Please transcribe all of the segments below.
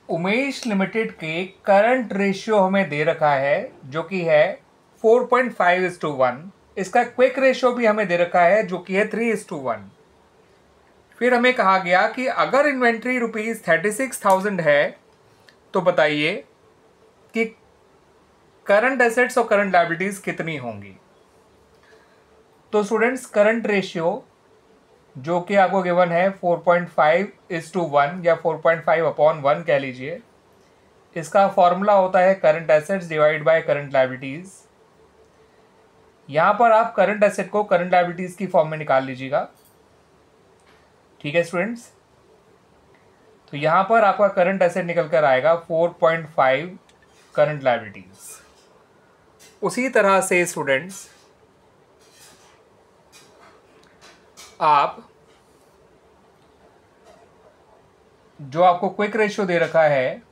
Umesh limited के current ratio हमें दे रखा है जो कि है 4.5:1। इसका क्विक रेशियो भी हमें दे रखा है जो कि है 3:1। फिर हमें कहा गया कि अगर इन्वेंट्री ₹36,000 है तो बताइए कि करंट एसेट्स और करंट लायबिलिटीज कितनी होंगी। तो स्टूडेंट्स, करंट रेशियो जो कि आपको गिवन है 4.5:1 या 4.5/1 कह लीजिए, इसका फॉर्मूला होता है current assets divide by current liabilities. यहां पर आप करंट एसेट को करंट लायबिलिटीज की फॉर्म में निकाल लीजिएगा। ठीक है स्टूडेंट्स, तो यहां पर आपका करंट एसेट निकल कर आएगा 4.5 करंट लायबिलिटीज। उसी तरह से स्टूडेंट्स, आप जो आपको क्विक रेशियो दे रखा है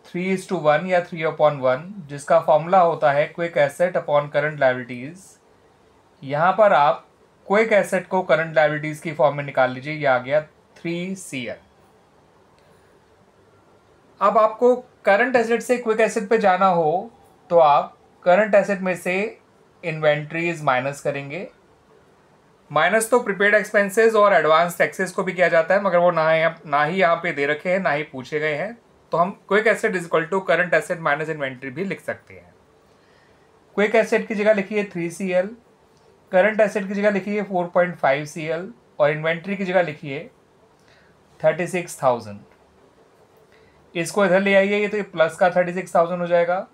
3:1 या 3/1, जिसका फॉर्मूला होता है quick asset upon current liabilities, यहां पर आप क्विक एसेट को करंट लायबिलिटीज की फॉर्म में निकाल लीजिए। ये आ गया 3CL। अब आपको करंट एसेट से क्विक एसेट पे जाना हो तो आप करंट एसेट में से इन्वेंट्रीज माइनस करेंगे। माइनस तो प्रीपेड एक्सपेंसेस और एडवांस टैक्सेस को भी किया जाता है, मगर वो ना ही यहाँ पे दे रखे हैं, ना ही पूछे गए हैं। तो हम quick asset is equal to current asset minus inventory भी लिख सकते हैं। क्विक एसेट की जगह लिखिए 3CL, करंट एसेट की जगह लिखिए 4.5CL और इन्वेंट्री की जगह लिखिए 36,000। इसको इधर ले आइए, ये तो प्लस का 36,000 हो जाएगा,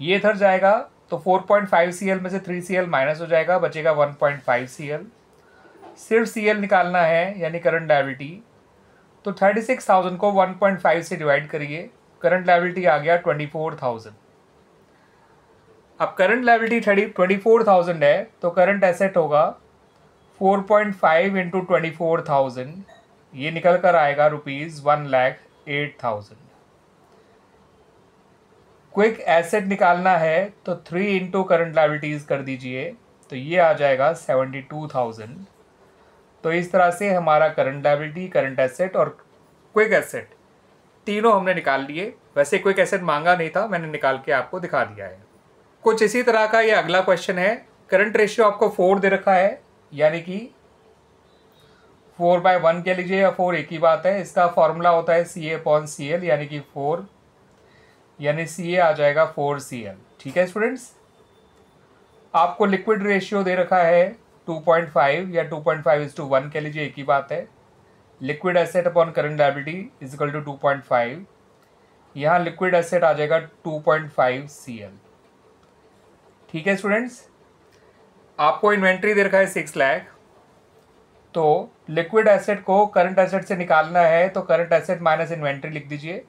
ये इधर जाएगा तो 4.5CL में से 3CL माइनस हो जाएगा, बचेगा 1.5CL। सिर्फ CL निकालना है यानी करंट लायबिलिटी। तो 36,000 को 1.5 से डिवाइड करिए, करंट लायबिलिटी आ गया 24,000। अब करंट लायबिलिटी 24,000 है तो करंट एसेट होगा 4.5 इंटू 24,000, ये निकल कर आएगा ₹1,08,000। क्विक एसेट निकालना है तो 3 इंटू करंट लायबिलिटीज कर दीजिए, तो ये आ जाएगा 72,000। तो इस तरह से हमारा करंट लायबिलिटी, करंट एसेट और क्विक एसेट तीनों हमने निकाल लिए। वैसे क्विक एसेट मांगा नहीं था, मैंने निकाल के आपको दिखा दिया है। कुछ इसी तरह का ये अगला क्वेश्चन है। करंट रेशियो आपको 4 दे रखा है, यानी कि 4/1 कह लीजिए या 4 एक ही बात है। इसका फॉर्मूला होता है CA/CL यानी कि 4, यानी CA आ जाएगा 4CL। ठीक है स्टूडेंट्स, आपको लिक्विड रेशियो दे रखा है 2.5 या 2.5:1 कह लीजिए, एक ही बात है। Liquid asset upon current liability is equal to 2.5, यहाँ लिक्विड एसेट आ जाएगा 2.5CL। ठीक है स्टूडेंट्स, आपको इन्वेंट्री दे रखा है 6 लाख, तो लिक्विड एसेट को करंट एसेट से निकालना है तो करंट एसेट माइनस इन्वेंट्री लिख दीजिए।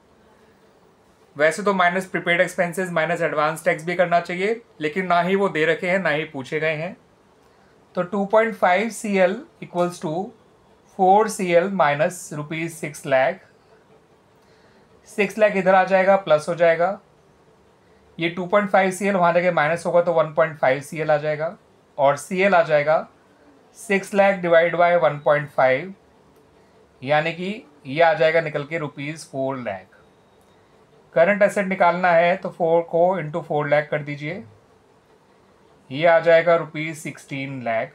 वैसे तो minus prepaid expenses minus advance tax भी करना चाहिए, लेकिन ना ही वो दे रखे हैं ना ही पूछे गए हैं। तो 2.5CL equals to 4CL minus ₹6 lakh. 6 lakh इधर आ जाएगा, प्लस हो जाएगा। ये 2.5CL वहाँ जाके माइनस होगा तो 1.5CL आ जाएगा, और CL आ जाएगा 6 लाख डिवाइड बाय 1.5, यानी कि ये आ जाएगा निकल के ₹4 लाख। करंट एसेट निकालना है तो 4 को इंटू 4 लाख कर दीजिए, ये आ जाएगा ₹16 लाख।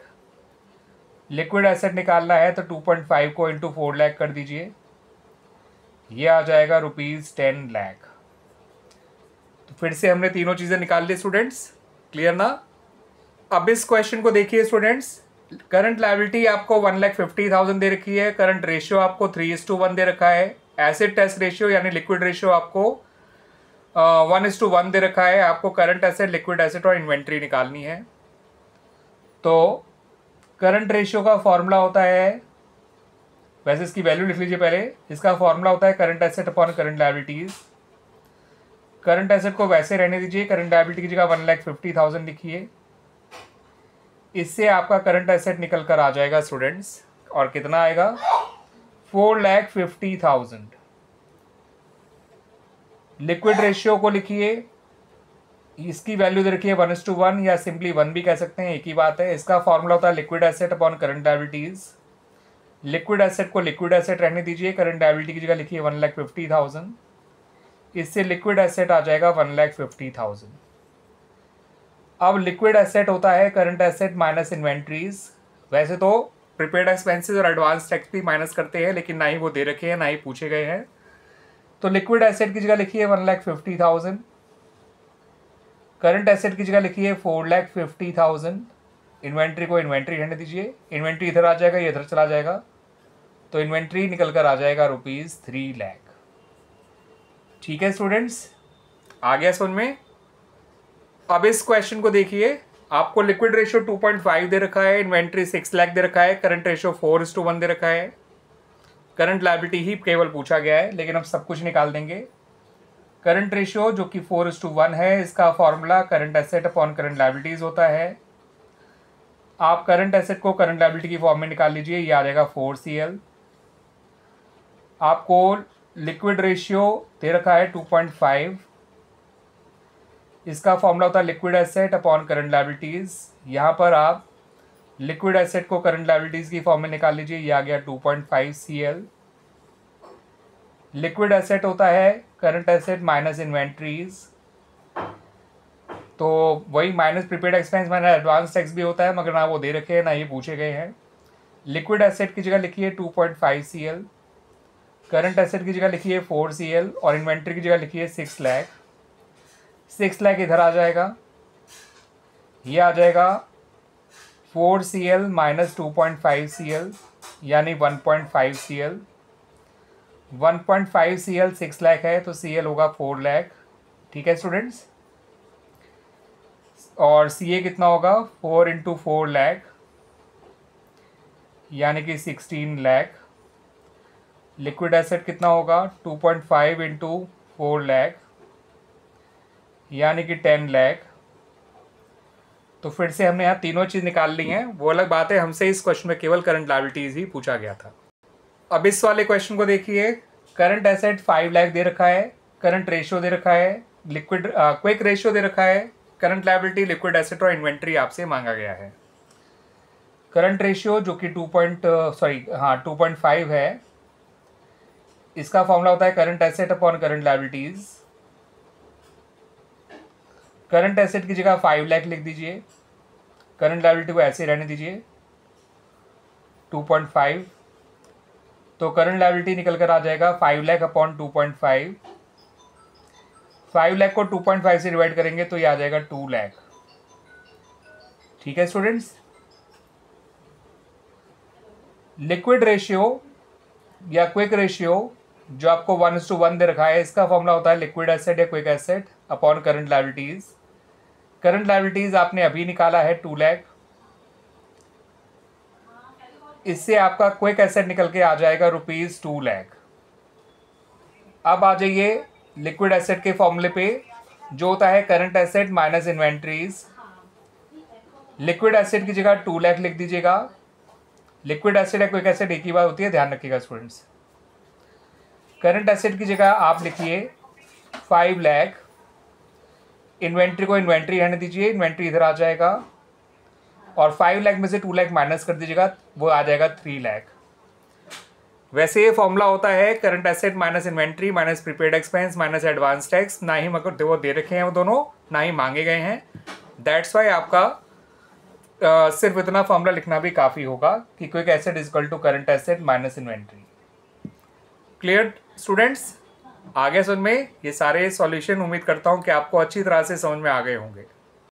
लिक्विड एसेट निकालना है तो 2.5 को इंटू 4 लाख कर दीजिए, ये आ जाएगा ₹10 लाख। तो फिर से हमने तीनों चीज़ें निकाल ली स्टूडेंट्स, क्लियर ना। अब इस क्वेश्चन को देखिए स्टूडेंट्स, करंट लायबिलिटी आपको 1,50,000 दे रखी है, करंट रेशियो आपको 3:1 दे रखा है, एसिड टेस्ट रेशियो यानी लिक्विड रेशियो आपको 1:1 दे रखा है। आपको करंट एसेट, लिक्विड एसेट और इन्वेंट्री निकालनी है। तो करंट रेशियो का फॉर्मूला होता है, वैसे इसकी वैल्यू लिख लीजिए पहले, इसका फॉर्मूला होता है current asset upon current liabilities. Current asset को वैसे रहने दीजिए, करंट लायबिलिटी की जगह 1,50,000 लिखिए। इससे आपका करंट एसेट निकल कर आ जाएगा स्टूडेंट्स, और कितना आएगा 4,50,000। लिक्विड रेशियो को लिखिए, इसकी वैल्यू दे रखिए 1:1 या सिंपली 1 भी कह सकते हैं, एक ही बात है। इसका फॉर्मूला होता है liquid asset upon current liabilities. Liquid asset को लिक्विड एसेट रहने दीजिए, करंट लायबिलिटी की जगह लिखिए 1,50,000। इससे लिक्विड एसेट आ जाएगा 1,50,000। अब लिक्विड एसेट होता है करंट एसेट माइनस इन्वेंट्रीज। वैसे तो प्रीपेड एक्सपेंसेस और एडवांस टैक्स भी माइनस करते हैं, लेकिन ना ही वो दे रखे हैं ना ही पूछे गए हैं। तो लिक्विड एसेट की जगह लिखिए 1,50,000, करंट एसेट की जगह लिखिए 4,50,000, इन्वेंट्री को इन्वेंट्री रहने दीजिए, इन्वेंट्री इधर आ जाएगा, ये इधर चला जाएगा, तो इन्वेंट्री निकल कर आ जाएगा ₹3 लाख। ठीक है स्टूडेंट्स, आ गया समझ में। अब इस क्वेश्चन को देखिए, आपको लिक्विड रेशियो 2.5 दे रखा है, इन्वेंट्री 6 लाख दे रखा है, करंट रेशियो 4:1 दे रखा है, करंट लायबिलिटी ही केवल पूछा गया है, लेकिन हम सब कुछ निकाल देंगे। करंट रेशियो जो कि 4:1 है, इसका formula current asset upon current liabilities होता है। आप करंट एसेट को करंट लायबिलिटी की फॉर्म में निकाल लीजिए, ये आ जाएगा 4CL। आपको लिक्विड रेशियो दे रखा है 2.5, इसका फॉर्मूला होता है liquid asset upon current liabilities. यहाँ पर आप लिक्विड एसेट को करंट लायबिलिटीज की फॉर्म में निकाल लीजिए, ये आ गया 2.5CL। लिक्विड एसेट होता है करंट एसेट माइनस इन्वेंट्रीज, तो वही minus prepaid expense minus advance tax भी होता है, मगर ना वो दे रखे हैं ना ये पूछे गए हैं। लिक्विड एसेट की जगह लिखिए 2.5CL, करंट एसेट की जगह लिखिए 4CL और इन्वेंट्री की जगह लिखिए 6 लाख। 6 लाख इधर आ जाएगा, ये आ जाएगा 4CL माइनस 2.5CL यानी 1.5CL। 1.5CL 6 लाख है, तो CL होगा 4 लाख। ठीक है स्टूडेंट्स, और CA कितना होगा 4 × 4 लाख यानी कि 16 लाख। लिक्विड एसेट कितना होगा 2.5 × 4 लाख यानी कि 10 लाख। तो फिर से हमने यहाँ तीनों चीज़ निकाल ली हैं, वो अलग बात है, हमसे इस क्वेश्चन में केवल करंट लायबिलिटीज ही पूछा गया था। अब इस वाले क्वेश्चन को देखिए, करंट एसेट 5 लाख दे रखा है, करंट रेशियो दे रखा है, लिक्विड क्विक रेशियो दे रखा है, करंट लायबिलिटी, लिक्विड एसेट और इन्वेंट्री आपसे मांगा गया है। करंट रेशियो जो कि 2.5 है, इसका फॉर्मूला होता है current asset upon current liabilities. Current asset की जगह 5 लाख लिख दीजिए, करंट लायबिलिटी को ऐसे रहने दीजिए 2.5, तो करंट लायबिलिटी निकल कर आ जाएगा 5 लाख अपॉन 2.5। 5 लाख को 2.5 से डिवाइड करेंगे तो ये आ जाएगा 2 लाख। ठीक है स्टूडेंट्स, लिक्विड रेशियो या क्विक रेशियो जो आपको 1:1 दे रखा है, इसका फॉर्मूला होता है लिक्विड एसेट या quick asset upon current liabilities. Current liabilities आपने अभी निकाला है 2 लाख, इससे आपका क्विक एसेट निकल के आ जाएगा ₹2 लाख। अब आ जाइए लिक्विड एसेट के फॉर्मूले पे, जो होता है current asset minus inventories. Liquid asset की जगह 2 लाख लिख दीजिएगा। लिक्विड एसेट या क्विक एसेट एक ही बात होती है, ध्यान रखिएगा स्टूडेंट्स। करंट एसेट की जगह आप लिखिए 5 लाख, इन्वेंट्री को इन्वेंट्री रहने दीजिए, इन्वेंट्री इधर आ जाएगा, और 5 लाख में से 2 लाख माइनस कर दीजिएगा, वो आ जाएगा 3 लाख। वैसे ये फॉर्मूला होता है current asset minus inventory minus prepaid expense minus advance tax, ना ही मगर वो दे रखे हैं वो दोनों, ना ही मांगे गए हैं। दैट्स वाई आपका सिर्फ इतना फॉर्मूला लिखना भी काफ़ी होगा कि quick asset is equal to current asset minus inventory. Clear students, आगे समझ में ये सारे सॉल्यूशन उम्मीद करता हूँ कि आपको अच्छी तरह से समझ में आ गए होंगे।